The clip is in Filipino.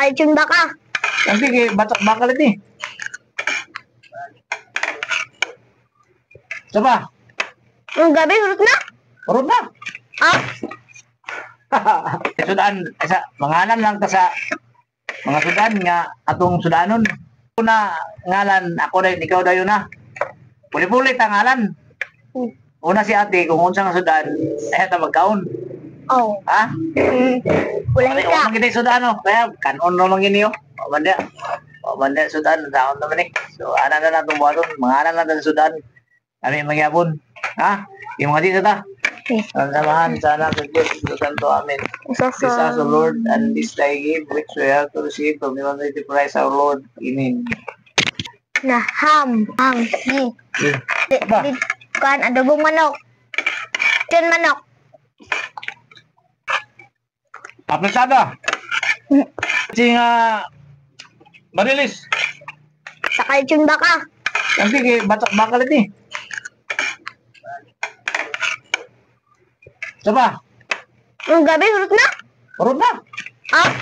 kalitsyon baka. Nanti kay batak bakalit ni. Coba, Ang gabi, hurot na. urod na. Ah, Sudan, sa mangalan lang ta sa mga sudan nga atong sudanon. Una ngalan ako rin, ikaw dayon na. Puli-puli ta ngalan. Una si ate kung unsa nga sudan, eh ta magkaon. oh. Ha? Ulay Ay, ka. wala kita sudano. Kaya kanon naman gini yo. Pabanda. Pabanda sudan daon naman ni. So ana na natong buhaton, mangalan lang ta sa sudan. Kami magyapon. Ha? Yung mga dito ta. Yes. Ang samahan sana sa Diyos, Susan to amin. This is the Lord, and this thy gift, which we have to receive from the Almighty Christ our Lord. Amen. Na ham. Di. Ba? Kan adobong manok. Yan manok. Apresada. Si nga Marilis. Sa kalitsyon baka. Nanti kay batak bakalit ni. Coba, Ang gabi, hurot na. urod na. Ah,